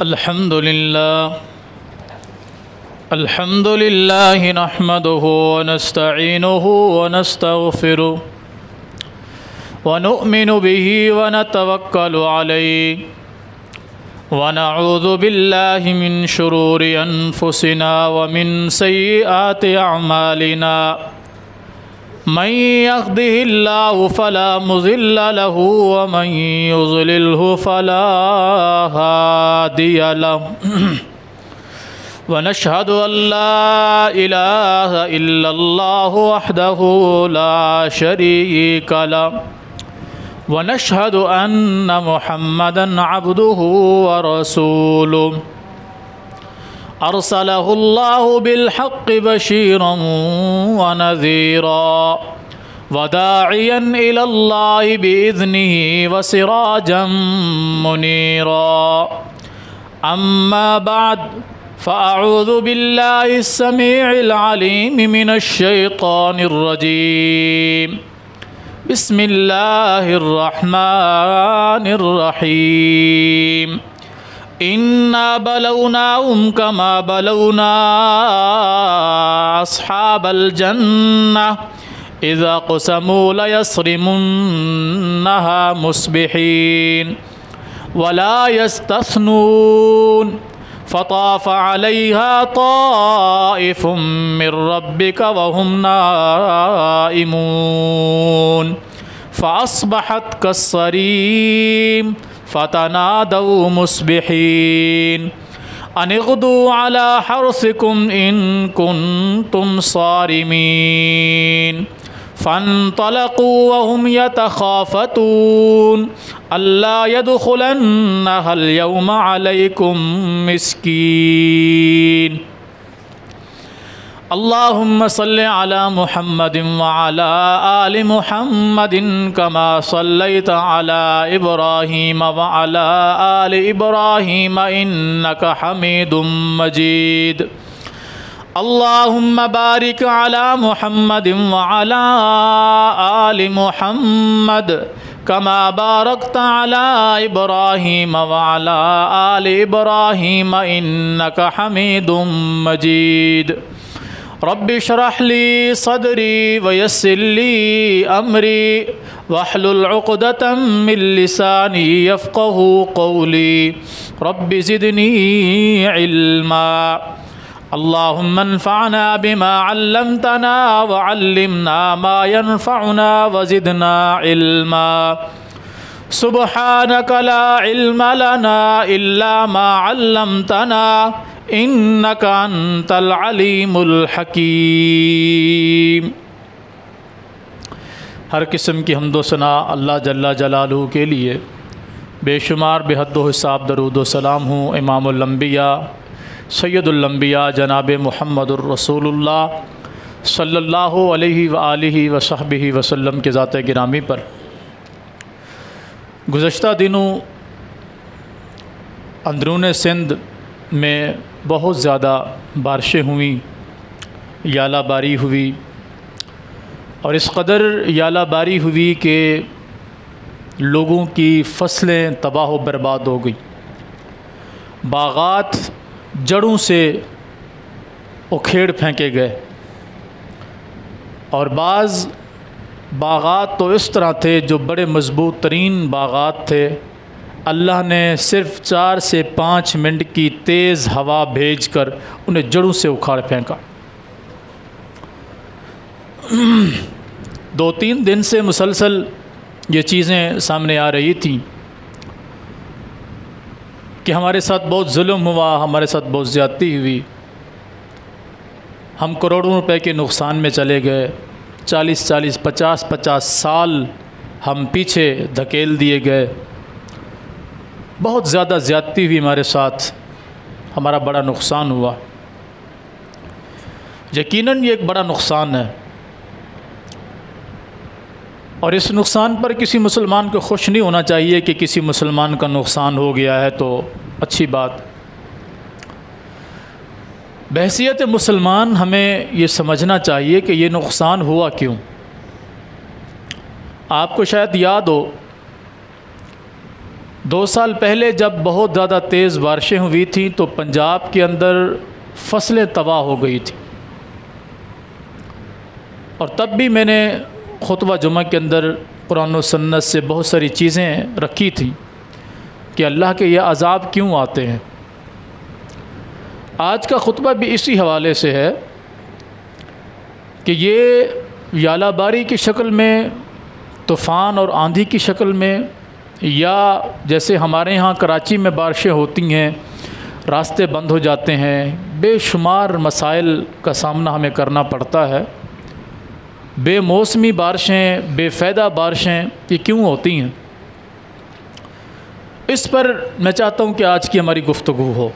अल्हम्दुलिल्लाह नहमदुहु व नस्तईनुहु व नस्तगफिरुह व नु'मिनु बिही व नतवक्कलु अलैहि व नऊज़ु बिल्लाहि मिन शुरूरि अनफुसिना व मिन सय्यिआति अअमालिना मन यहदिहिल्लाहु फला मुज़िल्ल लहु व मन युज़लिल्हु फला हादिय लहु व नशहदु अल्ला इलाहा इल्लल्लाहु वहदहु ला शरीका लहु व नशहदु अन्न मुहम्मदन अब्दुहु व रसूलुहु अरसलहुल्लाहु बिलहक़्क़ि बशीरन व नज़ीरा व दाइयन इलल्लाहि बिइज़्निहि व सिराजम मुनीरा अम्मा बअद फ़अऊज़ु बिल्लाहि अस्समीइल अलीम मिनश शैतानिर रजीम बिस्मिल्लाहिर रहमानिर रहीम इन्ना बलौनाहुम कमा बलौना अस्हाबल जन्नह इज़ा क़समू लयस्रिमुन्नहा मुस्बिहीन वला यस्तस्नून फ़ताफ़ अलैहा ताइफ़ुम मिर रब्बिका वहुम नाइमून फ़अस्बहत कस्सरीम फ़तनादौ मुस्बिहीन अनिग़दू अला हर्सिकुम इन कुन्तुम सारिमीन फ़न्तलक़ू वहुम यतख़ाफ़तून अल्ला यदख़ुलन्नहल यौम अलैकुम मिस्कीन अल्लाहुम्मा सल्लि अला मुहम्मदिन व अला आलि मुहम्मदिन कमा सल्लैता अला इब्राहीम व अला आलि इब्राहीम इन्नका हमीदुम मजीद अल्लाहुम्मा बारिक अला मुहम्मदिन व अला आलि मुहम्मद कमा बारकता अला इब्राहीम व अला आलि इब्राहीम इन्नका हमीदुम मजीद रब्बि इश्रह ली सदरी व यस्सिर ली अमरी वहलुल उक़दतम मिन लिसानी यफ़क़हू क़ौली रब्बि ज़िदनी इल्मा अल्लाहुम्मा अन्फ़अना बिमा अल्लमतना व अल्लिमना मा यनफ़अुना व ज़िदना इल्मा सुब्हानका ला इल्म लना इल्ला मा अल्लमतना इन्नका अंतल अलीमुल हकीम। हर किस्म की हम्दो सना अल्लाह जल्ला जलालहू के लिए बेशुमार बेहद हिसाब दरूद व सलाम हूँ इमामुल अंबिया सैयदुल अंबिया जनाब मुहम्मदुर रसूलुल्लाह सल्लल्लाहु अलैहि व आलिहि व सहबिहि वसल्लम के ज़ात गिरामी पर। गुज़श्ता दिनों अंदरून सिंध में बहुत ज़्यादा बारिशें हुई, यालाबारी हुई और इस कदर यालाबारी हुई कि लोगों की फसलें तबाह व बर्बाद हो गई, बागात जड़ों से उखेड़ फेंके गए और बाज़ बागात तो इस तरह थे जो बड़े मजबूत तरीन बागात थे, अल्लाह ने सिर्फ़ 4 से 5 मिनट की तेज़ हवा भेजकर उन्हें जड़ों से उखाड़ फेंका। 2-3 दिन से मुसलसल ये चीज़ें सामने आ रही थी कि हमारे साथ बहुत जुल्म हुआ, हमारे साथ बहुत ज़्यादती हुई, हम करोड़ों रुपए के नुकसान में चले गए, 40-40, 50-50 साल हम पीछे धकेल दिए गए, बहुत ज़्यादा ज़्यादती हुई हमारे साथ, हमारा बड़ा नुकसान हुआ। यकीनन ये एक बड़ा नुकसान है और इस नुकसान पर किसी मुसलमान को खुश नहीं होना चाहिए कि किसी मुसलमान का नुकसान हो गया है तो अच्छी बात। बहैसियत मुसलमान हमें ये समझना चाहिए कि ये नुकसान हुआ क्यों। आपको शायद याद हो 2 साल पहले जब बहुत ज़्यादा तेज़ बारिशें हुई थी तो पंजाब के अंदर फसलें तबाह हो गई थी, और तब भी मैंने खुतबा जुमा के अंदर कुरान और सुन्नत से बहुत सारी चीज़ें रखी थी कि अल्लाह के ये अज़ाब क्यों आते हैं। आज का खुतबा भी इसी हवाले से है कि ये यालाबारी की शक्ल में, तूफ़ान और आंधी की शक्ल में, या जैसे हमारे यहाँ कराची में बारिशें होती हैं, रास्ते बंद हो जाते हैं, बेशुमार मसाइल का सामना हमें करना पड़ता है, बेमौसमी बारिशें, बेफ़ायदा बारिशें ये क्यों होती हैं। इस पर मैं चाहता हूँ कि आज की हमारी गुफ्तगू हो।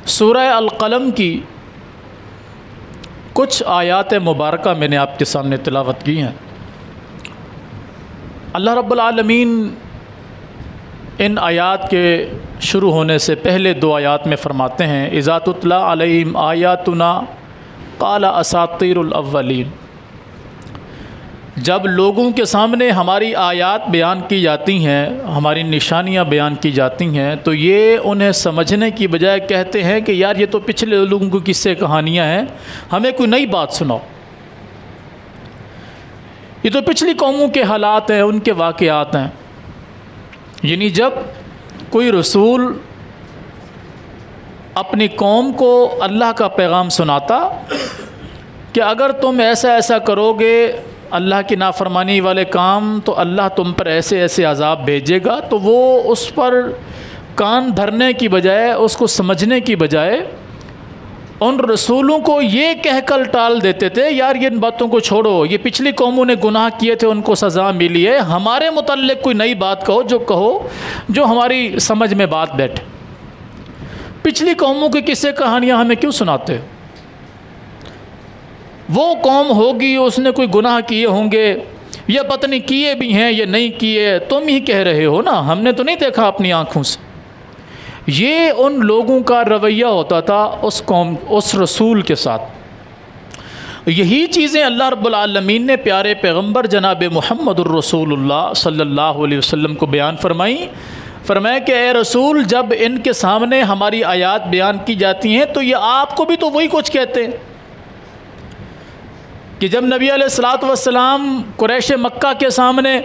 सूरह अल-क़लम की कुछ आयात मुबारका मैंने आपके सामने तिलावत की हैं। अल्लाह रब्बुल आलमीन इन आयात के शुरू होने से पहले 2 आयात में फ़रमाते हैं, इज़ा तुतला अलैहिम आयातुना क़ाला असातीरुल अव्वलीन। जब लोगों के सामने हमारी आयात बयान की जाती हैं, हमारी निशानियां बयान की जाती हैं, तो ये उन्हें समझने की बजाय कहते हैं कि यार ये तो पिछले लोगों की किस्से कहानियां हैं, हमें कोई नई बात सुनाओ। ये तो पिछली कौमों के हालात हैं, उनके वाक़यात हैं। यानी जब कोई रसूल अपनी कौम को अल्लाह का पैगाम सुनाता कि अगर तुम ऐसा ऐसा करोगे, अल्लाह की नाफरमानी वाले काम, तो अल्लाह तुम पर ऐसे ऐसे अज़ाब भेजेगा, तो वो उस पर कान धरने की बजाय, उसको समझने की बजाय उन रसूलों को ये कहकर टाल देते थे, यार ये इन बातों को छोड़ो, ये पिछली कौमों ने गुनाह किए थे, उनको सज़ा मिली है, हमारे मुतल्लिक़ कोई नई बात कहो जो हमारी समझ में बात बैठे। पिछली कौमों की किस्से कहानियाँ हमें क्यों सुनाते? वो कौम होगी, उसने कोई गुनाह किए होंगे, या पता नहीं किए भी हैं या नहीं किए, तुम ही कह रहे हो ना, हमने तो नहीं देखा अपनी आँखों से। ये उन लोगों का रवैया होता था उस कौम, उस रसूल के साथ। यही चीज़ें अल्लाह रब्बुल आलमीन ने प्यारे पैगम्बर जनाब मुहम्मदुर रसूलुल्लाह सल्लल्लाहु अलैहि वसल्लम को बयान फरमाया कि ए रसूल, जब इनके सामने हमारी आयात बयान की जाती हैं तो ये आपको भी तो वही कुछ कहते हैं कि जब नबी अलैहिस्सलातु वस्सलाम कुरैश मक्का के सामने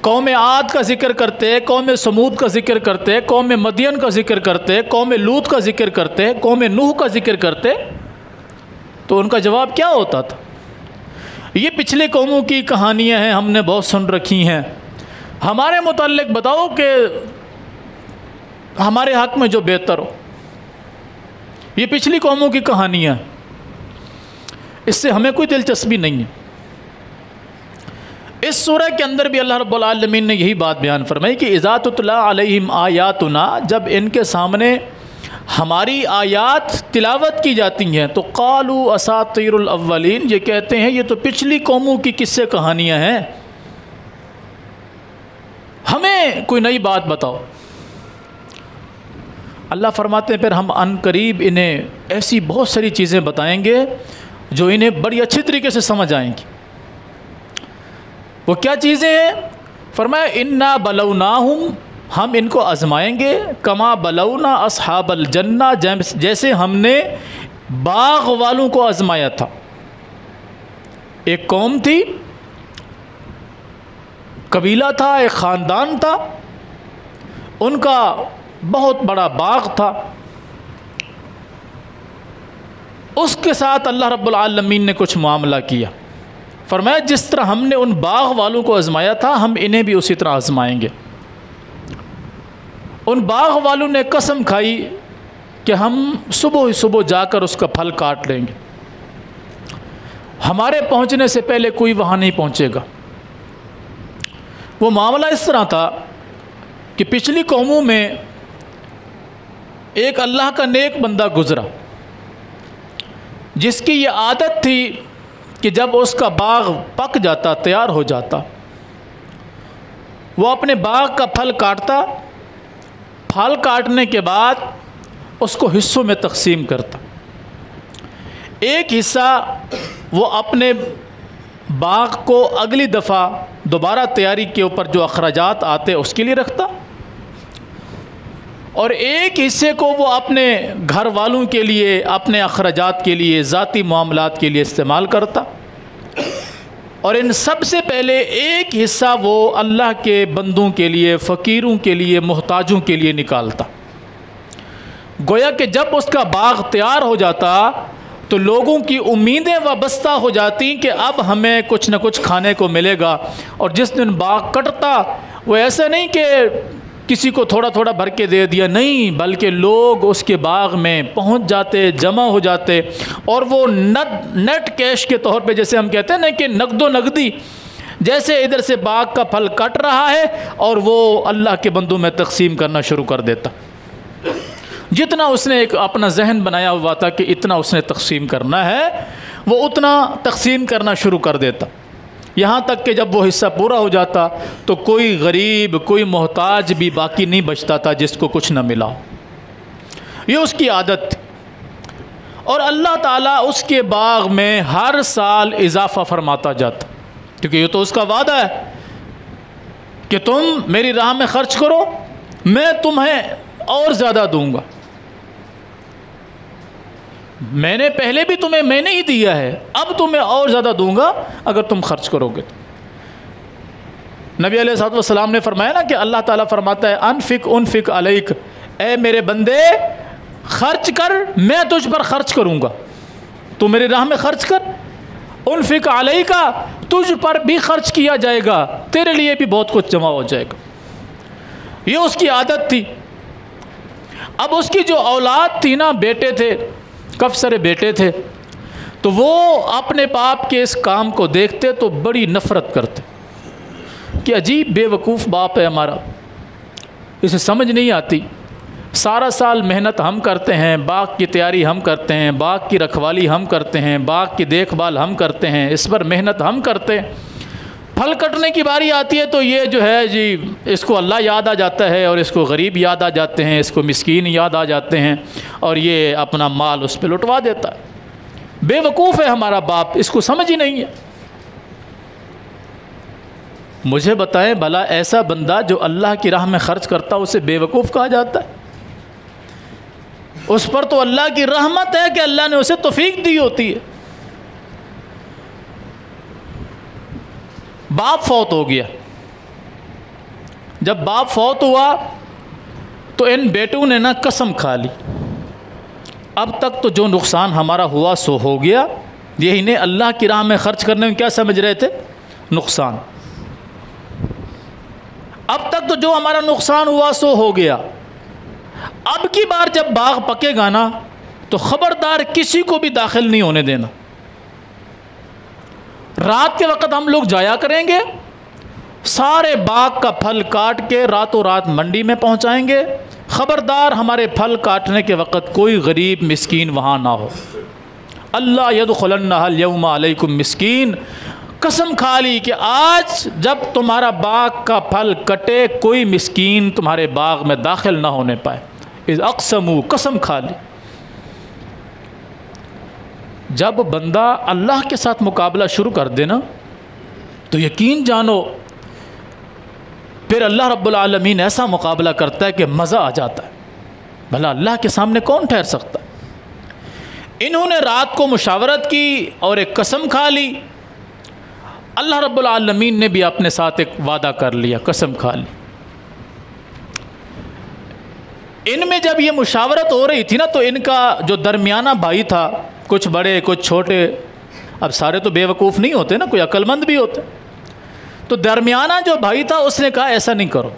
कौम आद का ज़िक्र करते, कौम समूद का ज़िक्र करते, कौम मदियन का ज़िक्र करते, कौम लूत का ज़िक्र करते, कौम नूह का ज़िक्र करते, तो उनका जवाब क्या होता था? ये पिछले कौमों की कहानियाँ हैं, हमने बहुत सुन रखी हैं, हमारे मुताल्लिक़ बताओ कि हमारे हक़ में जो बेहतर हो। ये पिछली कौमों की कहानियाँ, इससे हमें कोई दिलचस्पी नहीं है। इस सूरह के अंदर भी अल्लाह रब्बुल आलमीन ने यही बात बयान फरमाई कि इज़ा तुतला अलैहिम आयातुना, जब इनके सामने हमारी आयात तिलावत की जाती हैं तो क़ालू असातीरुल अव्वलीन, ये कहते हैं ये तो पिछली कौमों की किस्से कहानियाँ हैं, हमें कोई नई बात बताओ। अल्लाह फरमाते हैं फिर हम अनकरीब इन्हें ऐसी बहुत सारी चीज़ें बताएंगे जो इन्हें बड़ी अच्छी तरीके से समझ आएंगी। वो क्या चीज़ें हैं? फरमाया इन्ना बलौनाहुम, हम इनको आजमाएंगे, कमा बलौना अस्हाबल जन्ना, जैसे हमने बाग वालों को आजमाया था। एक कौम थी, कबीला था, एक ख़ानदान था, उनका बहुत बड़ा बाग था, उसके साथ अल्लाह रब्बुल आलमीन ने कुछ मामला किया। फरमाया जिस तरह हमने उन बाग वालों को आजमाया था, हम इन्हें भी उसी तरह आजमाएंगे। उन बाग वालों ने कसम खाई कि हम सुबह ही सुबह जाकर उसका फल काट लेंगे, हमारे पहुंचने से पहले कोई वहाँ नहीं पहुंचेगा। वो मामला इस तरह था कि पिछली कौमों में एक अल्लाह का नेक बंदा गुज़रा, जिसकी ये आदत थी कि जब उसका बाग पक जाता, तैयार हो जाता, वो अपने बाग का फल काटता, फल काटने के बाद उसको हिस्सों में तकसीम करता। एक हिस्सा वो अपने बाग को अगली दफ़ा दोबारा तैयारी के ऊपर जो अखराजात आते उसके लिए रखता, और एक हिस्से को वो अपने घर वालों के लिए, अपने अखराजात के लिए, ज़ाती मामलात के लिए इस्तेमाल करता, और इन सब से पहले एक हिस्सा वो अल्लाह के बंदों के लिए, फ़कीरों के लिए, मोहताजों के लिए निकालता। गोया कि जब उसका बाग तैयार हो जाता तो लोगों की उम्मीदें वाबस्ता हो जाती कि अब हमें कुछ न कुछ खाने को मिलेगा। और जिस दिन बाग कटता वो ऐसा नहीं कि किसी को थोड़ा थोड़ा भर के दे दिया, नहीं, बल्कि लोग उसके बाग में पहुंच जाते, जमा हो जाते, और वो नेट कैश के तौर पे, जैसे हम कहते हैं ना कि नकदो नकदी, जैसे इधर से बाग का फल कट रहा है और वो अल्लाह के बंदों में तकसीम करना शुरू कर देता। जितना उसने एक अपना जहन बनाया हुआ था कि इतना उसने तकसीम करना है, वो उतना तकसीम करना शुरू कर देता। यहाँ तक कि जब वो हिस्सा पूरा हो जाता तो कोई गरीब, कोई मोहताज भी बाकी नहीं बचता था जिसको कुछ न मिला। ये उसकी आदत थी, और अल्लाह ताला उसके बाग में हर साल इजाफ़ा फरमाता जाता, क्योंकि ये तो उसका वादा है कि तुम मेरी राह में ख़र्च करो, मैं तुम्हें और ज़्यादा दूंगा। मैंने पहले भी तुम्हें मैंने ही दिया है, अब तुम्हें और ज़्यादा दूंगा अगर तुम खर्च करोगे तो। नबी अलैहिस्सलाम ने फरमाया ना कि अल्लाह ताला फरमाता है अनफिक उनफिक अलैक, ए मेरे बंदे खर्च कर, मैं तुझ पर खर्च करूँगा, तू मेरी राह में खर्च कर। उनफिक अलैका, तुझ पर भी खर्च किया जाएगा, तेरे लिए भी बहुत कुछ जमा हो जाएगा। ये उसकी आदत थी। अब उसकी जो औलाद थी ना, बेटे थे, काफ़ी सारे बेटे थे, तो वो अपने बाप के इस काम को देखते तो बड़ी नफ़रत करते कि अजीब बेवकूफ़ बाप है हमारा, इसे समझ नहीं आती। सारा साल मेहनत हम करते हैं, बाग की तैयारी हम करते हैं, बाग की रखवाली हम करते हैं, बाग की देखभाल हम करते हैं, इस पर मेहनत हम करते हैं। फल कटने की बारी आती है तो ये जो है जी, इसको अल्लाह याद आ जाता है, और इसको गरीब याद आ जाते हैं, इसको मिस्कीन याद आ जाते हैं, और ये अपना माल उस पर लुटवा देता है। बेवकूफ़ है हमारा बाप, इसको समझ ही नहीं है। मुझे बताएं भला, ऐसा बंदा जो अल्लाह की राह में ख़र्च करता उसे बेवकूफ़ कहा जाता है? उस पर तो अल्लाह की रहमत है कि अल्लाह ने उसे तौफीक दी होती है। बाप फौत हो गया, जब बाप फौत हुआ तो इन बेटों ने ना कसम खा ली, अब तक तो जो नुकसान हमारा हुआ सो हो गया। ये इन्हें अल्लाह की राह में ख़र्च करने में क्या समझ रहे थे? नुकसान। अब तक तो जो हमारा नुकसान हुआ सो हो गया, अब की बार जब बाग पकेगा ना तो ख़बरदार किसी को भी दाखिल नहीं होने देना। रात के वक़्त हम लोग जाया करेंगे, सारे बाग का फल काट के रातों रात मंडी में पहुंचाएंगे। ख़बरदार हमारे फल काटने के वक़्त कोई गरीब मिस्कीन वहाँ ना हो। अल्लाह यदखुलन्नहल यौमा अलैकुम मिस्कीन, कसम खा ली कि आज जब तुम्हारा बाग का फल कटे कोई मिस्कीन तुम्हारे बाग में दाखिल ना होने पाए। इज़ अक़समू, कसम खा ली। जब बंदा अल्लाह के साथ मुकाबला शुरू कर देना तो यकीन जानो फिर अल्लाह रब्बुल आलमीन ऐसा मुकाबला करता है कि मज़ा आ जाता है। भला अल्लाह के सामने कौन ठहर सकता है? इन्होंने रात को मुशावरत की और एक कसम खा ली। अल्लाह रब्बुल आलमीन ने भी अपने साथ एक वादा कर लिया, कसम खा ली। इनमें जब ये मुशावरत हो रही थी ना तो इनका जो दरमियाना भाई था, कुछ बड़े कुछ छोटे, अब सारे तो बेवकूफ़ नहीं होते ना, कोई अक्लमंद भी होते, तो दरमियाना जो भाई था उसने कहा ऐसा नहीं करो,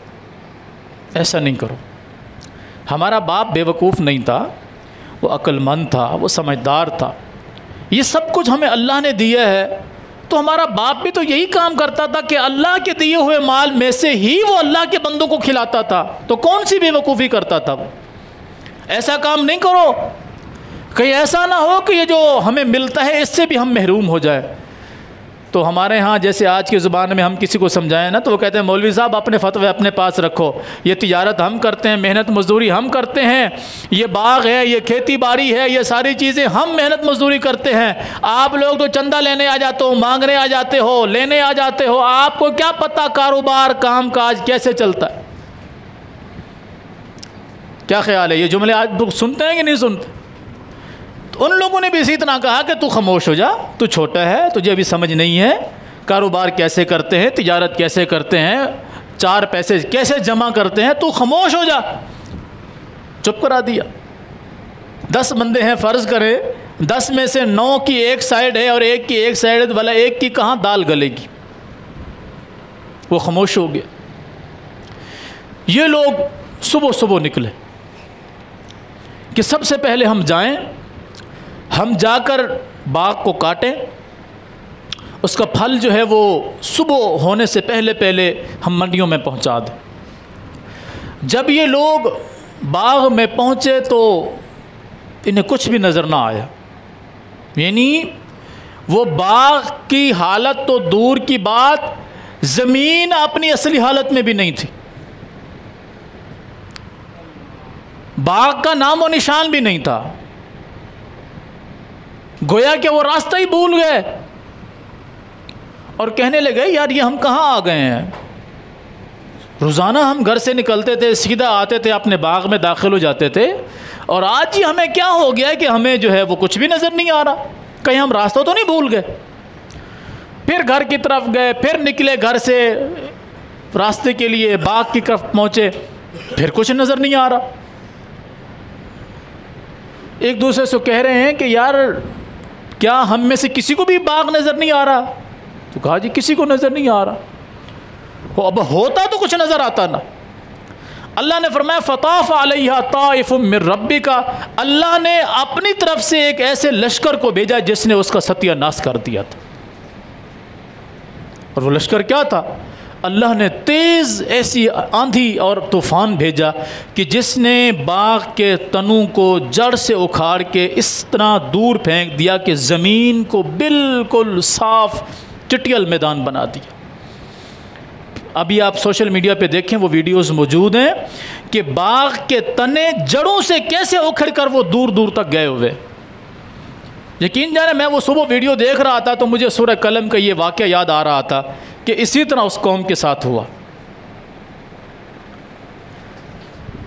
ऐसा नहीं करो। हमारा बाप बेवकूफ़ नहीं था, वो अक्लमंद था, वो समझदार था। ये सब कुछ हमें अल्लाह ने दिया है, तो हमारा बाप भी तो यही काम करता था कि अल्लाह के दिए हुए माल में से ही वो अल्लाह के बंदों को खिलाता था। तो कौन सी बेवकूफ़ी करता था वो? ऐसा काम नहीं करो, कहीं ऐसा ना हो कि ये जो हमें मिलता है इससे भी हम महरूम हो जाए। तो हमारे यहाँ जैसे आज की ज़ुबान में हम किसी को समझाएं ना तो वो कहते हैं मौलवी साहब अपने फतवे अपने पास रखो, ये तिजारत हम करते हैं, मेहनत मजदूरी हम करते हैं, ये बाग है, ये खेती बाड़ी है, ये सारी चीज़ें हम मेहनत मजदूरी करते हैं। आप लोग तो चंदा लेने आ जाते हो, मांगने आ जाते हो, लेने आ जाते हो, आपको क्या पता कारोबार काम काज कैसे चलता है। क्या ख्याल है, ये जुमले आज लोग सुनते हैं कि नहीं सुनते? उन लोगों ने भी इसी तरह कहा कि तू खामोश हो जा, तू छोटा है, तुझे अभी समझ नहीं है कारोबार कैसे करते हैं, तिजारत कैसे करते हैं, 4 पैसे कैसे जमा करते हैं, तू खामोश हो जा। चुप करा दिया। 10 बंदे हैं, फ़र्ज़ करें 10 में से 9 की एक साइड है और एक की एक साइड है, भला एक की कहाँ दाल गलेगी। वो खामोश हो गया। ये लोग सुबह सुबह निकले कि सबसे पहले हम जाएं, हम जाकर बाग को काटें, उसका फल जो है वो सुबह होने से पहले पहले हम मंडियों में पहुंचा दें। जब ये लोग बाग में पहुंचे तो इन्हें कुछ भी नज़र ना आया, यानी वो बाग की हालत तो दूर की बात, ज़मीन अपनी असली हालत में भी नहीं थी। बाग का नाम और निशान भी नहीं था। गोया कि वो रास्ता ही भूल गए और कहने लगे यार ये हम कहाँ आ गए हैं। रोज़ाना हम घर से निकलते थे, सीधा आते थे, अपने बाग में दाखिल हो जाते थे, और आज ही हमें क्या हो गया है कि हमें जो है वो कुछ भी नज़र नहीं आ रहा। कहीं हम रास्ता तो नहीं भूल गए। फिर घर की तरफ गए, फिर निकले घर से रास्ते के लिए, बाग की तरफ पहुँचे, फिर कुछ नज़र नहीं आ रहा। एक दूसरे से कह रहे हैं कि यार क्या हम में से किसी को भी बाग नज़र नहीं आ रहा? तो कहा जी किसी को नज़र नहीं आ रहा। अब होता तो कुछ नज़र आता ना। अल्लाह ने फरमाया फ़ताफ़ अलैहा ताइफ़ुम मिर रब्बिका, अल्लाह ने अपनी तरफ से एक ऐसे लश्कर को भेजा जिसने उसका सत्यानाश कर दिया था। और वो लश्कर क्या था? अल्लाह ने तेज़ ऐसी आंधी और तूफ़ान भेजा कि जिसने बाग के तनों को जड़ से उखाड़ के इस तरह दूर फेंक दिया कि ज़मीन को बिल्कुल साफ चटियल मैदान बना दिया। अभी आप सोशल मीडिया पे देखें, वो वीडियोस मौजूद हैं कि बाग के तने जड़ों से कैसे उखड़ कर वो दूर दूर तक गए हुए। यकीन जाने मैं वो सुबह वीडियो देख रहा था तो मुझे सूरह कलम का ये वाक़या याद आ रहा था कि इसी तरह उस कौम के साथ हुआ।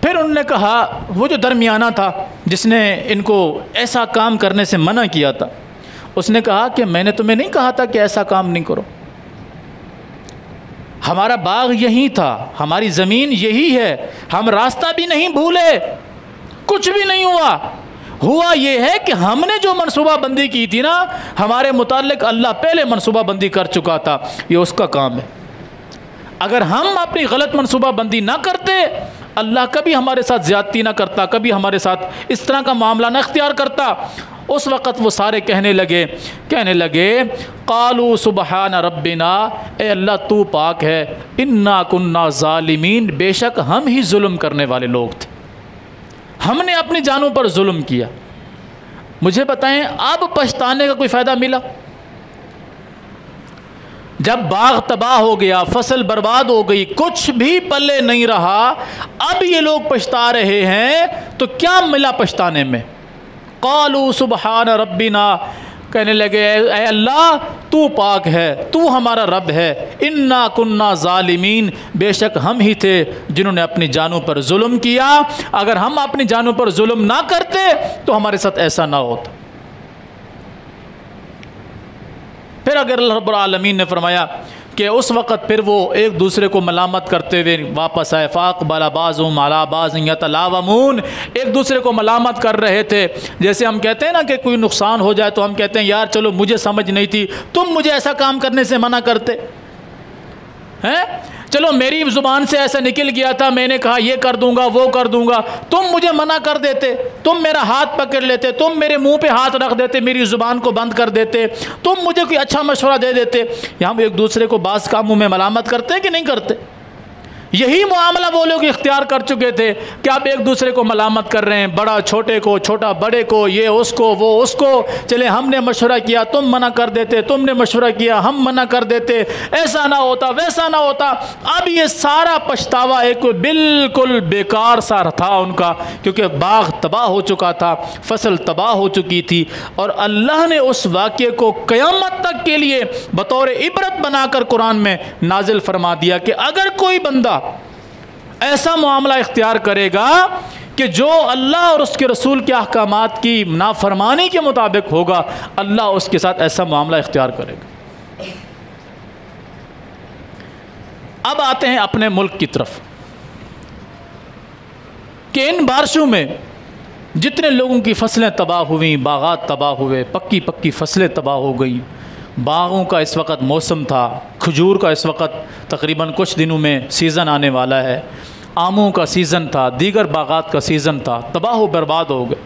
फिर उन्होंने कहा, वो जो दरमियाना था जिसने इनको ऐसा काम करने से मना किया था, उसने कहा कि मैंने तुम्हें नहीं कहा था कि ऐसा काम नहीं करो। हमारा बाग यही था, हमारी ज़मीन यही है, हम रास्ता भी नहीं भूले, कुछ भी नहीं हुआ ये है कि हमने जो मनसूबाबंदी की थी ना, हमारे मुताल्लिक अल्लाह पहले मनसूबाबंदी कर चुका था, ये उसका काम है। अगर हम अपनी गलत मनसूबाबंदी ना करते, अल्लाह कभी हमारे साथ ज़्यादती ना करता, कभी हमारे साथ इस तरह का मामला ना इख्तियार करता। उस वक़्त वो सारे कहने लगे क़ालू सुबहान रब्बिना, ए अल्लाह तू पाक है, इन्ना कुन्ना ज़ालिमीन, बेशक हम ही जुल्म करने वाले लोग थे, हमने अपनी जानों पर जुल्म किया। मुझे बताएं अब पछताने का कोई फ़ायदा मिला? जब बाग तबाह हो गया, फसल बर्बाद हो गई, कुछ भी पल्ले नहीं रहा, अब ये लोग पछता रहे हैं, तो क्या मिला पछताने में? क़ालू सुबहान रब्बिना, कहने लगे ऐ अल्लाह तू पाक है, तू हमारा रब है, इन्ना कुन्ना ज़ालिमीन, बेशक हम ही थे जिन्होंने अपनी जानों पर जुल्म किया। अगर हम अपनी जानों पर जुल्म ना करते तो हमारे साथ ऐसा ना होता। फिर अगर अल्लाह रब्बुल आलमीन ने फरमाया कि उस वक़्त फिर वो एक दूसरे को मलामत करते हुए वापस आए, फ़ाक़बला बाज़ुहुम अला बाज़िन यतलावमून, एक दूसरे को मलामत कर रहे थे। जैसे हम कहते हैं ना कि कोई नुकसान हो जाए तो हम कहते हैं यार चलो मुझे समझ नहीं थी, तुम मुझे ऐसा काम करने से मना करते हैं, चलो मेरी ज़ुबान से ऐसा निकल गया था, मैंने कहा ये कर दूंगा वो कर दूंगा, तुम मुझे मना कर देते, तुम मेरा हाथ पकड़ लेते, तुम मेरे मुंह पे हाथ रख देते, मेरी ज़ुबान को बंद कर देते, तुम मुझे कोई अच्छा मशवरा दे देते। यहाँ हम एक दूसरे को बाज़ कामों में मलामत करते हैं कि नहीं करते? यही मामला वो लोग इख्तियार कर चुके थे कि आप एक दूसरे को मलामत कर रहे हैं, बड़ा छोटे को, छोटा बड़े को, ये उसको, वो उसको। चले हमने मशवरा किया, तुम मना कर देते, तुमने मशवरा किया, हम मना कर देते, ऐसा ना होता, वैसा ना होता। अब ये सारा पछतावा एक बिल्कुल बेकार सा था उनका, क्योंकि बाग तबाह हो चुका था, फसल तबाह हो चुकी थी। और अल्लाह ने उस वाक़े को क़यामत तक के लिए बतौर इबरत बनाकर कुरान में नाजिल फरमा दिया कि अगर कोई बंदा ऐसा मामला इख्तियार करेगा कि जो अल्लाह और उसके रसूल के अहकामात की नाफरमानी के मुताबिक होगा, अल्लाह उसके साथ ऐसा मामला इख्तियार करेगा। अब आते हैं अपने मुल्क की तरफ कि इन बारिशों में जितने लोगों की फसलें तबाह हुई, बागात तबाह हुए, पक्की पक्की फसलें तबाह हो गई। बागों का इस वक्त मौसम था, खजूर का इस वक्त तकरीबन कुछ दिनों में सीज़न आने वाला है, आमों का सीज़न था, दीगर बागात का सीज़न था, तबाह व बर्बाद हो गए।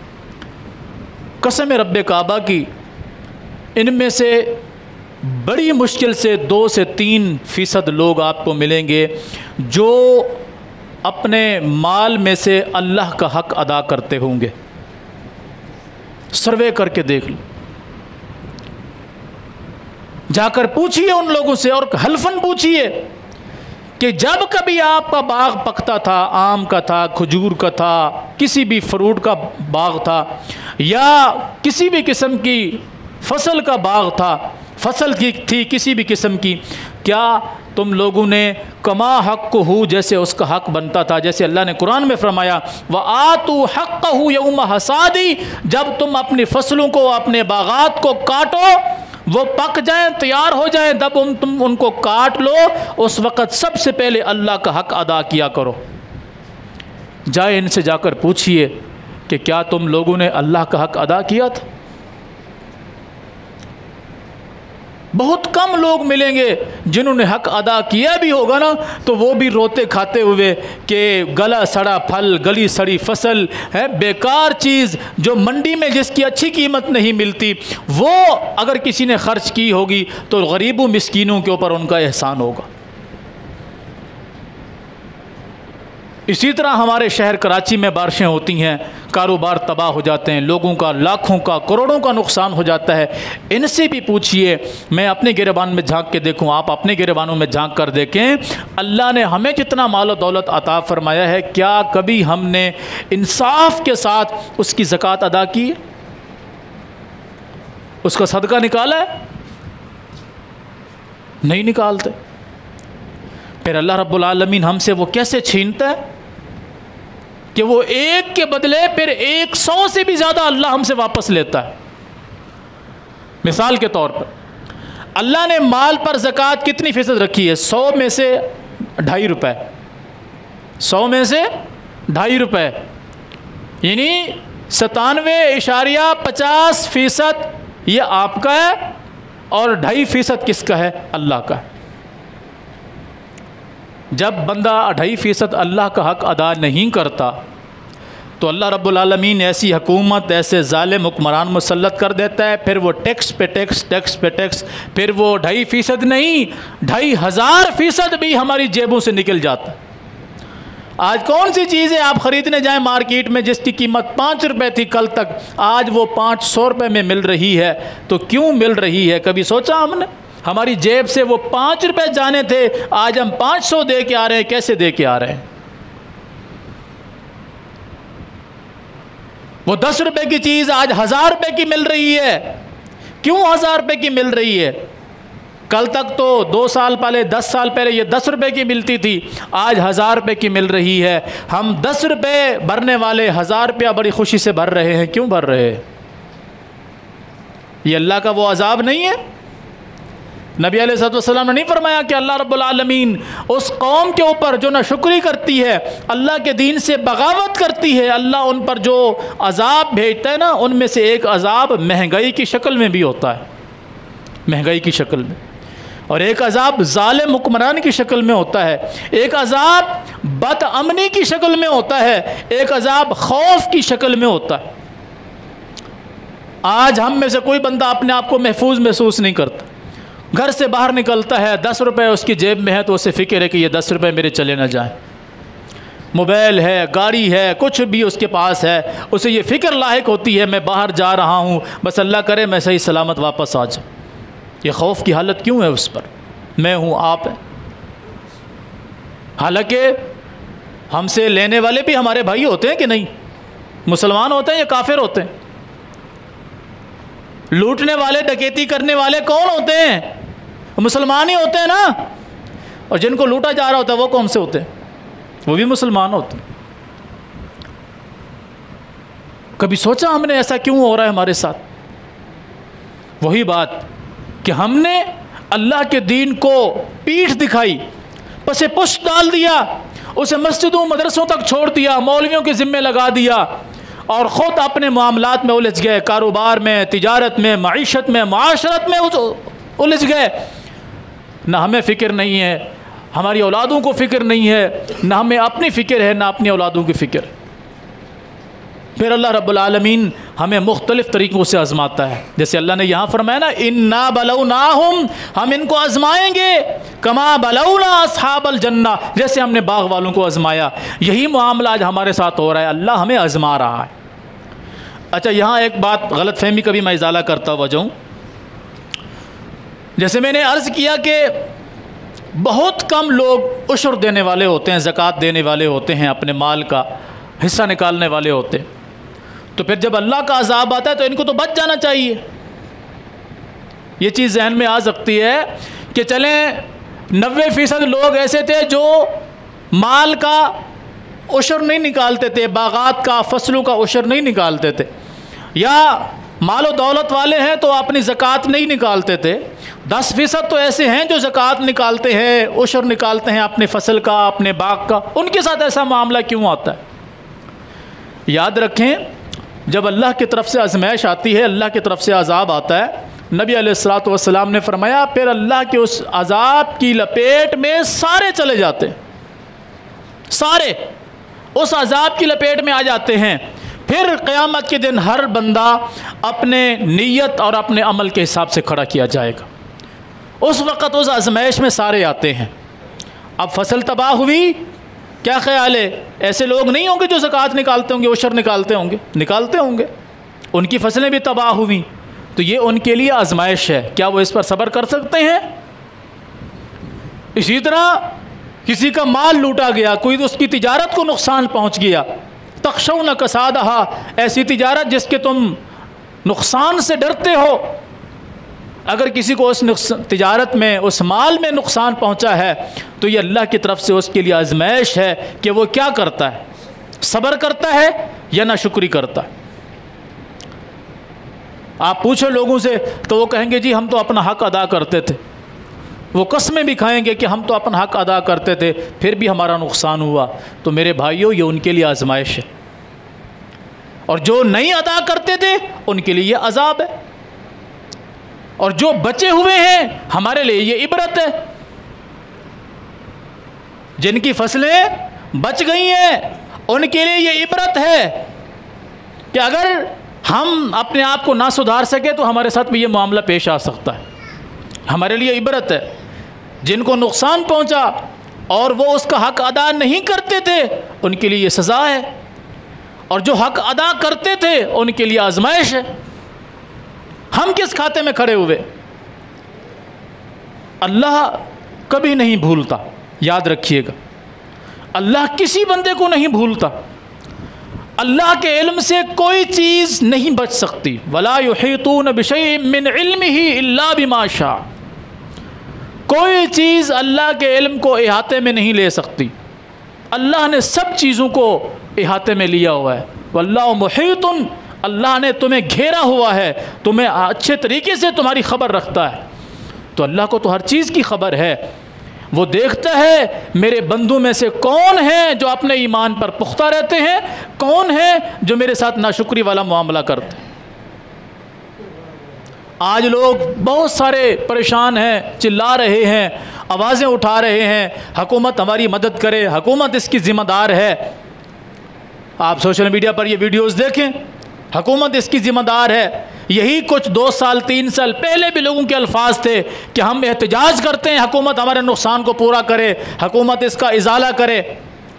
कसम रब्बे काबा की, इनमें से बड़ी मुश्किल से 2 से 3% लोग आपको मिलेंगे जो अपने माल में से अल्लाह का हक अदा करते होंगे। सर्वे करके देख लो, जाकर पूछिए उन लोगों से और हल्फन पूछिए कि जब कभी आपका बाग पकता था, आम का था, खजूर का था, किसी भी फ्रूट का बाग था, या किसी भी किस्म की फसल का बाग था, फसल की थी किसी भी किस्म की, क्या तुम लोगों ने कमा हक को हु, जैसे उसका हक बनता था, जैसे अल्लाह ने कुरान में फरमाया व आतू हक़्क़हु यौम हसादी, जब तुम अपनी फसलों को, अपने बागात को काटो, वो पक जाएं, तैयार हो जाएं, तब तुम उनको काट लो, उस वक़्त सबसे पहले अल्लाह का हक अदा किया करो। जाए इनसे जाकर पूछिए कि क्या तुम लोगों ने अल्लाह का हक अदा किया था। बहुत कम लोग मिलेंगे जिन्होंने हक अदा किया भी होगा ना, तो वो भी रोते खाते हुए कि गला सड़ा फल, गली सड़ी फसल है, बेकार चीज़ जो मंडी में जिसकी अच्छी कीमत नहीं मिलती, वो अगर किसी ने खर्च की होगी तो गरीबों मिस्कीनों के ऊपर उनका एहसान होगा। इसी तरह हमारे शहर कराची में बारिशें होती हैं, कारोबार तबाह हो जाते हैं, लोगों का लाखों का, करोड़ों का नुकसान हो जाता है। इनसे भी पूछिए, मैं अपने गिरबान में झांक के देखूं, आप अपने गिरबानों में झांक कर देखें, अल्लाह ने हमें जितना माल और दौलत अता फरमाया है, क्या कभी हमने इंसाफ के साथ उसकी ज़कात अदा की, उसका सदका निकाला है? नहीं निकालते। फिर अल्लाह रब्बुल आलमीन हमसे वो कैसे छीनता है कि वो एक के बदले फिर 100 से भी ज़्यादा अल्लाह हमसे वापस लेता है। मिसाल के तौर पर अल्लाह ने माल पर ज़कात कितनी फ़ीसद रखी है? 100 में से 2.5 रुपये, 100 में से 2.5 रुपये, यानी 97.50% ये आपका है और 2.5% किसका है? अल्लाह का है। जब बंदा 2.5% अल्लाह का हक अदा नहीं करता तो अल्लाह रब्बुल आलमीन ऐसी हुकूमत, ऐसे ज़ालिम हुक्मरान मुसल्लत कर देता है। फिर वो टैक्स पे टैक्स, टैक्स पे टैक्स, फिर वो 2.5% नहीं 2,500% भी हमारी जेबों से निकल जाता है। आज कौन सी चीज़ है आप ख़रीदने जाएं मार्केट में जिसकी कीमत 5 रुपये थी कल तक, आज वो 500 रुपये में मिल रही है? तो क्यों मिल रही है? कभी सोचा हमने? हमारी जेब से वो 5 रुपये जाने थे, आज हम 500 दे के आ रहे हैं। कैसे दे के आ रहे हैं? वो 10 रुपये की चीज़ आज 1000 रुपये की मिल रही है। क्यों 1000 रुपये की मिल रही है? कल तक तो 2 साल पहले, 10 साल पहले ये 10 रुपये की मिलती थी, आज 1000 रुपये की मिल रही है। हम 10 रुपये भरने वाले 1000 रुपया बड़ी खुशी से भर रहे हैं। क्यों भर रहे हैं? ये अल्लाह का वो अजाब नहीं है? नबी अलैहिस्सलाम ने नहीं फरमाया कि अल्लाह रब्बुल आलमीन उस कौम के ऊपर जो नाशुक्री करती है, अल्लाह के दीन से बगावत करती है, अल्लाह उन पर जो अजाब भेजता है ना, उनमें से एक अजाब महंगाई की शक्ल में भी होता है, महंगाई की शक्ल में, और एक अजाब ज़ालिम हुक्मरान की शक्ल में होता है, एक अजाब बदअमनी की शक्ल में होता है, एक अजाब खौफ की शक्ल में होता है। आज हम में से कोई बंदा अपने आप को महफूज महसूस नहीं करता। घर से बाहर निकलता है, 10 रुपये उसकी जेब में है तो उसे फ़िक्र है कि ये 10 रुपये मेरे चले ना जाएं। मोबाइल है, गाड़ी है, कुछ भी उसके पास है, उसे ये फ़िक्र लायक होती है मैं बाहर जा रहा हूँ, बस अल्लाह करे मैं सही सलामत वापस आ जाऊँ। ये खौफ की हालत क्यों है उस पर? मैं हूँ, आप है। हालांकि हमसे लेने वाले भी हमारे भाई होते हैं कि नहीं? मुसलमान होते हैं या काफिर होते हैं? लूटने वाले, डकैती करने वाले कौन होते हैं? मुसलमान ही होते हैं ना। और जिनको लूटा जा रहा होता है वो कौन से होते हैं? वो भी मुसलमान होते हैं। कभी सोचा हमने ऐसा क्यों हो रहा है हमारे साथ? वही बात कि हमने अल्लाह के दीन को पीठ दिखाई, पसे पुष्ट डाल दिया, उसे मस्जिदों मदरसों तक छोड़ दिया, मौलवियों के ज़िम्मे लगा दिया और ख़ुद अपने मामलात में उलझ गए, कारोबार में, तिजारत में, मईशत में, माशरत में उलझ गए। ना हमें फ़िक्र नहीं है, हमारी औलादों को फ़िक्र नहीं है, ना हमें अपनी फ़िक्र है, ना अपनी औलादों की फ़िक्र। फिर अल्लाह रब्बुल आलमीन हमें मुख्तलिफ़ तरीक़ों से आज़माता है। जैसे अल्लाह ने यहाँ फरमाया ना, इन्ना बलौनाहुम, हम इनको आज़माएंगे, कमा बलौना अस्हाबल जन्ना, जैसे हमने बाग़ वालों को आज़माया। यही मामला आज हमारे साथ हो रहा है, अल्लाह हमें आज़मा रहा है। अच्छा, यहाँ एक बात गलत फहमी का भी मैं इज़ाला करता हुआ जाऊँ। जैसे मैंने अर्ज़ किया कि बहुत कम लोग उशर देने वाले होते हैं, ज़कात देने वाले होते हैं, अपने माल का हिस्सा निकालने वाले होते हैं। तो फिर जब अल्लाह का अज़ाब आता है तो इनको तो बच जाना चाहिए। ये चीज़ जहन में आ सकती है कि चलें 90% लोग ऐसे थे जो माल का उशर नहीं निकालते थे, बागात का, फसलों का उशर नहीं निकालते थे, या मालो दौलत वाले हैं तो अपनी ज़कात नहीं निकालते थे। 10% तो ऐसे हैं जो ज़कात निकालते हैं, उशर निकालते हैं अपने फसल का, अपने बाग का। उनके साथ ऐसा मामला क्यों आता है? याद रखें, जब अल्लाह की तरफ से आजमाइश आती है, अल्लाह की तरफ से अज़ाब आता है, नबी अलैहिस्सलातु वस्सलाम ने फरमाया फिर अल्लाह के उस अज़ाब की लपेट में सारे चले जाते हैं, सारे उस अज़ाब की लपेट में आ जाते हैं। फिर क़यामत के दिन हर बंदा अपने नीयत और अपने अमल के हिसाब से खड़ा किया जाएगा। उस वक़्त उस आजमाइश में सारे आते हैं। अब फसल तबाह हुई, क्या ख्याल है? ऐसे लोग नहीं होंगे जो ज़कात निकालते होंगे, उशर निकालते होंगे? निकालते होंगे। उनकी फसलें भी तबाह हुई, तो ये उनके लिए आजमाइश है। क्या वो इस पर सब्र कर सकते हैं? इसी तरह किसी का माल लूटा गया, कोई तो उसकी तिजारत को नुकसान पहुंच गया, तख्शौन कसादहा, ऐसी तिजारत जिसके तुम नुकसान से डरते हो। अगर किसी को उस तिजारत में, उस माल में नुकसान पहुंचा है तो ये अल्लाह की तरफ से उसके लिए आजमाइश है कि वो क्या करता है, सब्र करता है या नाशुक्री करता है। आप पूछो लोगों से तो वो कहेंगे जी हम तो अपना हक अदा करते थे। वो कसमें भी खाएंगे कि हम तो अपना हक अदा करते थे, फिर भी हमारा नुकसान हुआ। तो मेरे भाइयों, ये उनके लिए आजमाइश है, और जो नहीं अदा करते थे उनके लिए ये अजाब है, और जो बचे हुए हैं हमारे लिए ये इबरत है। जिनकी फसलें बच गई हैं उनके लिए ये इबरत है कि अगर हम अपने आप को ना सुधार सके तो हमारे साथ भी ये मामला पेश आ सकता है। हमारे लिए इबरत है। जिनको नुकसान पहुंचा और वो उसका हक अदा नहीं करते थे उनके लिए ये सज़ा है, और जो हक अदा करते थे उनके लिए आजमाइश है। हम किस खाते में खड़े हुए? अल्लाह कभी नहीं भूलता, याद रखिएगा। अल्लाह किसी बंदे को नहीं भूलता। अल्लाह के इल्म से कोई चीज़ नहीं बच सकती। वला युहीतून बिशैइन मिन इल्मिही इल्ला बिमा शा। कोई चीज़ अल्लाह के इल्म को इहाते में नहीं ले सकती। अल्लाह ने सब चीज़ों को इहाते में लिया हुआ है। वल्लाहु मुहीतुन, अल्लाह ने तुम्हें घेरा हुआ है, तुम्हें अच्छे तरीके से तुम्हारी खबर रखता है। तो अल्लाह को तो हर चीज़ की खबर है। वो देखता है मेरे बंदों में से कौन है जो अपने ईमान पर पुख्ता रहते हैं, कौन है जो मेरे साथ नाशुक्री वाला मामला करते हैं। आज लोग बहुत सारे परेशान हैं, चिल्ला रहे हैं, आवाज़ें उठा रहे हैं, हुकूमत हमारी मदद करे, हुकूमत इसकी ज़िम्मेदार है। आप सोशल मीडिया पर ये वीडियोस देखें, हुकूमत इसकी ज़िम्मेदार है। यही कुछ 2 साल 3 साल पहले भी लोगों के अल्फाज थे कि हम एहतजाज करते हैं, हुकूमत हमारे नुकसान को पूरा करे, हुकूमत इसका इजाला करे,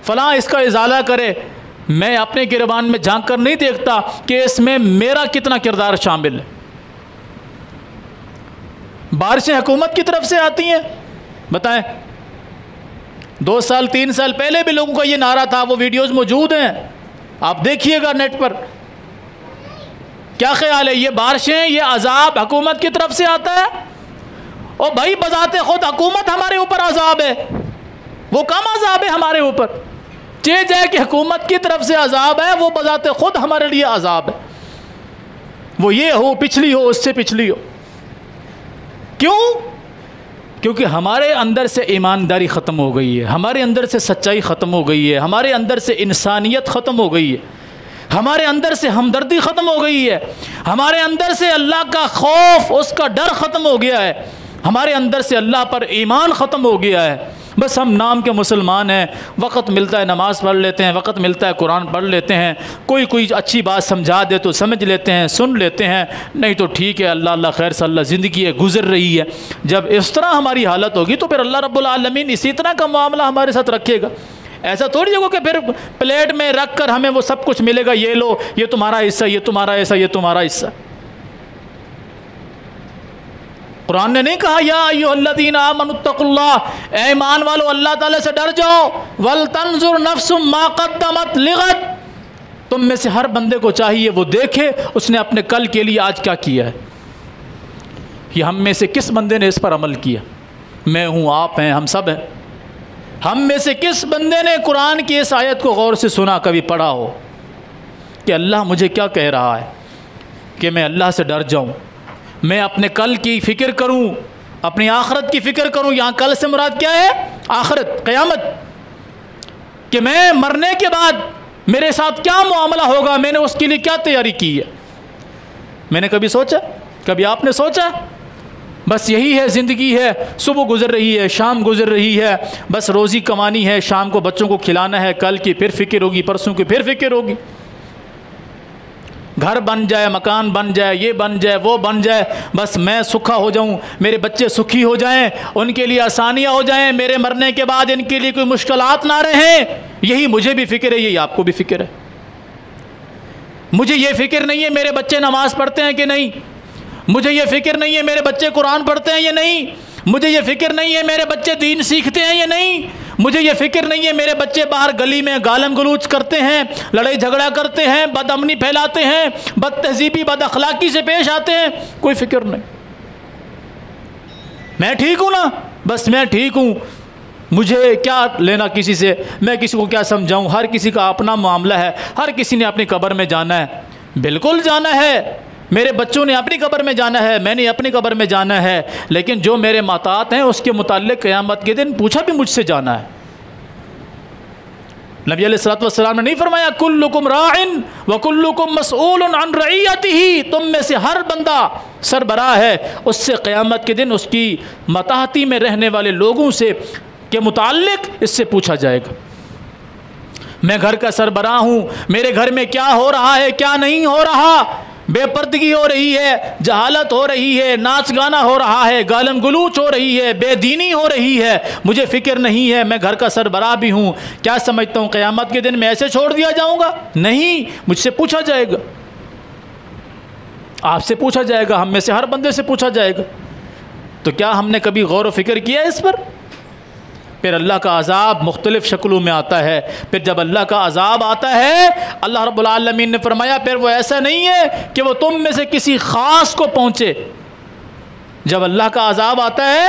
फ़लाँ इसका इजाला करे। मैं अपने गिरबान में झांक कर नहीं देखता कि इसमें मेरा कितना किरदार शामिल है। बारिशें हुकूमत की तरफ से आती हैं, बताएं। 2 साल 3 साल पहले भी लोगों का ये नारा था, वो वीडियोस मौजूद हैं, आप देखिएगा नेट पर। क्या ख्याल है, ये बारिशें, ये अजाब हुकूमत की तरफ से आता है? और भाई बजाते खुद हुकूमत हमारे ऊपर अजाब है, वो कम अजाब है हमारे ऊपर। चेंज है कि हुकूमत की तरफ से अजाब है, वो बजाते खुद हमारे लिए अजाब है। वो ये हो, पिछली हो, उससे पिछली हो। क्यों? क्योंकि हमारे अंदर से ईमानदारी ख़त्म हो गई है, हमारे अंदर से सच्चाई ख़त्म हो गई है, हमारे अंदर से इंसानियत ख़त्म हो गई है, हमारे अंदर से हमदर्दी ख़त्म हो गई है, हमारे अंदर से अल्लाह का खौफ, उसका डर ख़त्म हो गया है, हमारे अंदर से अल्लाह पर ईमान ख़त्म हो गया है। बस हम नाम के मुसलमान हैं, वक़्त मिलता है नमाज़ पढ़ लेते हैं, वक़्त मिलता है कुरान पढ़ लेते हैं, कोई अच्छी बात समझा दे तो समझ लेते हैं, सुन लेते हैं, नहीं तो ठीक है, अल्लाह अल्लाह खैर से, अल्लाह ज़िंदगी है, गुजर रही है। जब इस तरह हमारी हालत होगी तो फिर अल्लाह रब्बुल आलमीन इसी तरह का मामला हमारे साथ रखेगा। ऐसा थोड़ी होगा कि फिर प्लेट में रख कर हमें वो सब कुछ मिलेगा, ये लो, ये तुम्हारा हिस्सा, ये तुम्हारा ऐसा, ये तुम्हारा हिस्सा। कुरान ने नहीं कहा या अय्युहल्लज़ीना आमनुत्तक़ुल्लाह, ऐ ईमान वालो अल्लाह ताला से डर जाओ, वल तंजुर नफ्सुम मा क़द्दमत लिग़द। तुम में से हर बंदे को चाहिए वो देखे उसने अपने कल के लिए आज क्या किया है। ये हम में से किस बंदे ने इस पर अमल किया? मैं हूँ, आप हैं, हम सब हैं। हम में से किस बंदे ने कुरान की इस आयत को गौर से सुना, कभी पढ़ा हो कि अल्लाह मुझे क्या कह रहा है कि मैं अल्लाह से डर जाऊँ, मैं अपने कल की फ़िक्र करूं, अपनी आखरत की फ़िक्र करूं। यहाँ कल से मुराद क्या है? आखरत, क़यामत, कि मैं मरने के बाद मेरे साथ क्या मामला होगा, मैंने उसके लिए क्या तैयारी की है। मैंने कभी सोचा? कभी आपने सोचा? बस यही है ज़िंदगी है, सुबह गुजर रही है, शाम गुजर रही है, बस रोज़ी कमानी है, शाम को बच्चों को खिलाना है, कल की फिर फ़िक्र होगी, परसों की फिर फ़िक्र होगी। घर बन जाए, मकान बन जाए, ये बन जाए, वो बन जाए, बस मैं सुखा हो जाऊं, मेरे बच्चे सुखी हो जाएं, उनके लिए आसानियां हो जाएं, मेरे मरने के बाद इनके लिए कोई मुश्किलात ना रहें। यही मुझे भी फ़िक्र है, यही आपको भी फ़िक्र है। मुझे ये फ़िक्र नहीं है मेरे बच्चे नमाज़ पढ़ते हैं कि नहीं, मुझे ये फ़िक्र नहीं है मेरे बच्चे कुरान पढ़ते हैं या नहीं, मुझे ये फ़िक्र नहीं है मेरे बच्चे दीन सीखते हैं या नहीं, मुझे ये फ़िक्र नहीं है मेरे बच्चे बाहर गली में गालम गलूच करते हैं, लड़ाई झगड़ा करते हैं, बदअमनी फैलाते हैं, बदतहजीबी बद अखलाकी से पेश आते हैं। कोई फ़िक्र नहीं, मैं ठीक हूँ ना, बस मैं ठीक हूँ, मुझे क्या लेना किसी से, मैं किसी को क्या समझाऊँ। हर किसी का अपना मामला है, हर किसी ने अपनी कब्र में जाना है, बिल्कुल जाना है। मेरे बच्चों ने अपनी कब्र में जाना है, मैंने अपनी कब्र में जाना है, लेकिन जो मेरे मातात हैं उसके मुताल्लिक़ क़यामत के दिन पूछा भी मुझसे जाना है। नबी अलैहिस्सलातु वस्सलाम ने नहीं फरमाया कुल्लुकुम राइन व कुल्लुकुम मसऊलुन अन रईयतिही, तुम में से हर बंदा सरबराह है, उससे क़यामत के दिन उसकी मताहती में रहने वाले लोगों से के मुताल्लिक़ इससे पूछा जाएगा। मैं घर का सरबराह हूँ, मेरे घर में क्या हो रहा है, क्या नहीं हो रहा, बेपर्दगी हो रही है, जहालत हो रही है, नाच गाना हो रहा है, गालम गलूच हो रही है, बेदीनी हो रही है, मुझे फ़िक्र नहीं है, मैं घर का सरबराह भी हूँ। क्या समझता हूँ क़यामत के दिन मैं ऐसे छोड़ दिया जाऊँगा? नहीं, मुझसे पूछा जाएगा, आपसे पूछा जाएगा, हम में से हर बंदे से पूछा जाएगा। तो क्या हमने कभी गौर व फिक्र किया इस पर? फिर अल्लाह का अज़ाब मुख्तलिफ़ शक्लों में आता है। फिर जब अल्लाह का अज़ाब आता है, अल्लाह रब्बुल आलमीन ने फरमाया फिर वो ऐसा नहीं है कि वो तुम में से किसी ख़ास को पहुँचे। जब अल्लाह का अज़ाब आता है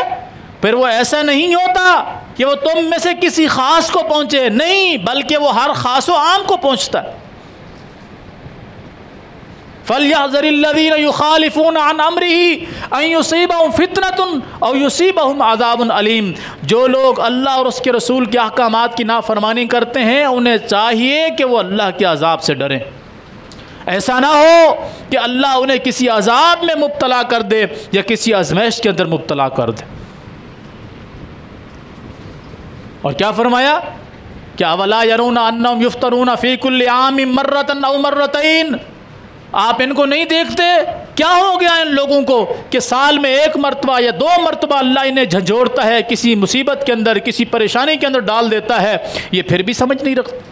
फिर वो ऐसा नहीं होता कि वो तुम में से किसी ख़ास को पहुँचे, नहीं, बल्कि वो हर ख़ास व आम को पहुँचता है। फलयहज़रिल्लज़ीना युखालिफ़ूना अन अम्रिही अन युसीबहुम फितनतुन औ युसीबहुम अज़ाबुन अलीम। जो लोग अल्लाह और उसके रसूल के अहकामात की नाफरमानी करते हैं, उन्हें चाहिए कि वो अल्लाह के अज़ाब से डरें। ऐसा ना हो कि अल्लाह उन्हें किसी अज़ाब में मुब्तला कर दे या किसी आज़माइश के अंदर मुब्तला कर दे। और क्या फरमाया? क्या अवला यरूना अन्नहुम युफ्तरूना फ़ी कुल्लि आमिन मर्रतन औ मर्रतैन। आप इनको नहीं देखते क्या हो गया इन लोगों को कि साल में 1 मरतबा या 2 मरतबा अल्लाह इन्हें झंझोड़ता है, किसी मुसीबत के अंदर, किसी परेशानी के अंदर डाल देता है, ये फिर भी समझ नहीं रखते।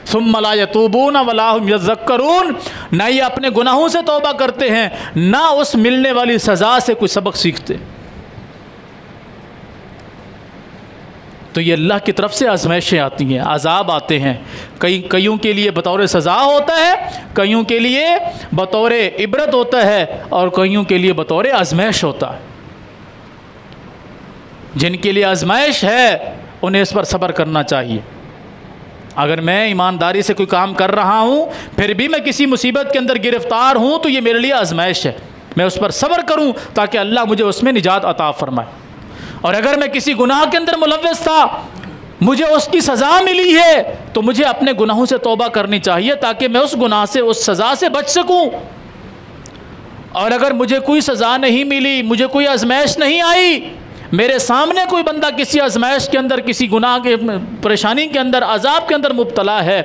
सुम्मा ला यतूबून वला हुम यज़क्करून, ना ये अपने गुनाहों से तौबा करते हैं, ना उस मिलने वाली सज़ा से कोई सबक सीखते। तो ये अल्लाह की तरफ से आजमाइशें आती हैं, अजाब आते हैं। कईयों के लिए बतौर सज़ा होता है, कईयों के लिए बतौर इबरत होता है, और कईयों के लिए बतौर आजमाइश होता है। जिनके लिए आजमाइश है उन्हें इस पर सब्र करना चाहिए। अगर मैं ईमानदारी से कोई काम कर रहा हूँ, फिर भी मैं किसी मुसीबत के अंदर गिरफ़्तार हूँ, तो ये मेरे लिए आजमाइश है, मैं उस पर सब्र करूँ ताकि अल्लाह मुझे उसमें निजात अता फ़रमाए। और अगर मैं किसी गुनाह के अंदर मुलव्वस था, मुझे उसकी सज़ा मिली है, तो मुझे अपने गुनाहों से तौबा करनी चाहिए ताकि मैं उस गुनाह से, उस सज़ा से बच सकूं। और अगर मुझे कोई सज़ा नहीं मिली, मुझे कोई आजमाइश नहीं आई, मेरे सामने कोई बंदा किसी आजमाइश के अंदर, किसी गुनाह के परेशानी के अंदर, अजाब के अंदर मुब्तला है,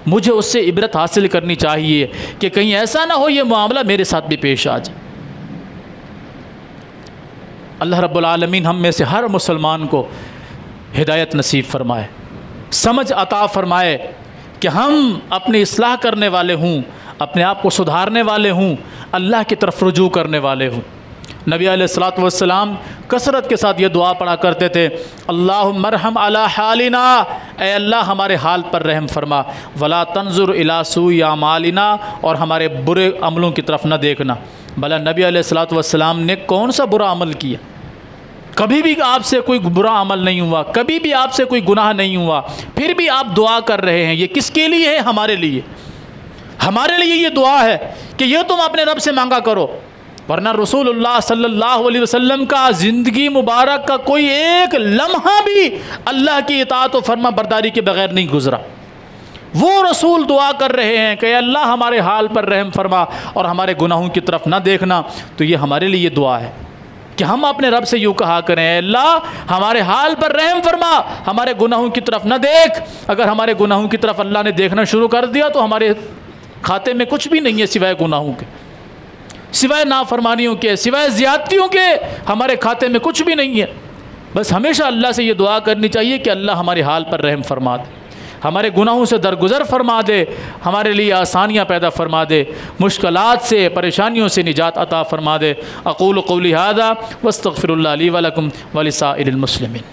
मुझे उससे इबरत हासिल करनी चाहिए कि कहीं ऐसा ना हो ये मामला मेरे साथ भी पेश आ जाए। अल्लाह रब्बुल आलमीन हम में से हर मुसलमान को हिदायत नसीब फरमाए, समझ अता फरमाए कि हम अपनी इस्लाह करने वाले हूँ, अपने आप को सुधारने वाले हूँ, अल्लाह की तरफ रुजू करने वाले हूँ। नबी अलैहिस्सलातु वस्सलाम कसरत के साथ ये दुआ पढ़ा करते थे, अल्लाहुम्मा अरहम अला हालिना, ए अल्लाह हमारे हाल पर रहम फरमा, वला तंजुर इला सूई अमालिना, और हमारे बुरे अमलों की तरफ न देखना। भला नबी अलैहिस्सलातु वस्सलाम ने कौन सा बुरा अमल किया? कभी भी आपसे कोई बुरा अमल नहीं हुआ, कभी भी आपसे कोई गुनाह नहीं हुआ, फिर भी आप दुआ कर रहे हैं। ये किसके लिए है? हमारे लिए। हमारे लिए ये दुआ है कि ये तुम अपने रब से मांगा करो, वरना रसूलुल्लाह सल्लल्लाहु अलैहि वसल्लम का ज़िंदगी मुबारक का कोई एक लम्हा भी अल्लाह की इताअत व फर्मा बरदारी के बगैर नहीं गुजरा। वो रसूल दुआ कर रहे हैं कि अल्लाह हमारे हाल पर रहम फरमा और हमारे गुनाहों की तरफ ना देखना। तो ये हमारे लिए दुआ है कि हम अपने रब से यूँ कहा करें, अल्लाह हमारे हाल पर रहम फरमा, हमारे गुनाहों की तरफ ना देख। अगर हमारे गुनाहों की तरफ अल्लाह ने देखना शुरू कर दिया तो हमारे खाते में कुछ भी नहीं है सिवाय गुनाहों के, सिवाय नाफरमानियों के, सिवाय ज़्यादतियों के, हमारे खाते में कुछ भी नहीं है। बस हमेशा अल्लाह से ये दुआ करनी चाहिए कि अल्लाह हमारे हाल पर रहम फरमा दे, हमारे गुनाहों से दरगुजर फरमा दे, हमारे लिए आसानियाँ पैदा फरमा दे, मुश्किलात से, परेशानियों से निजात अता फरमा दे। अक़ूलु क़ौली हाज़ा वस्तग़फ़िरुल्लाह ली व लकुम व लिसाइरिल मुस्लिमीन।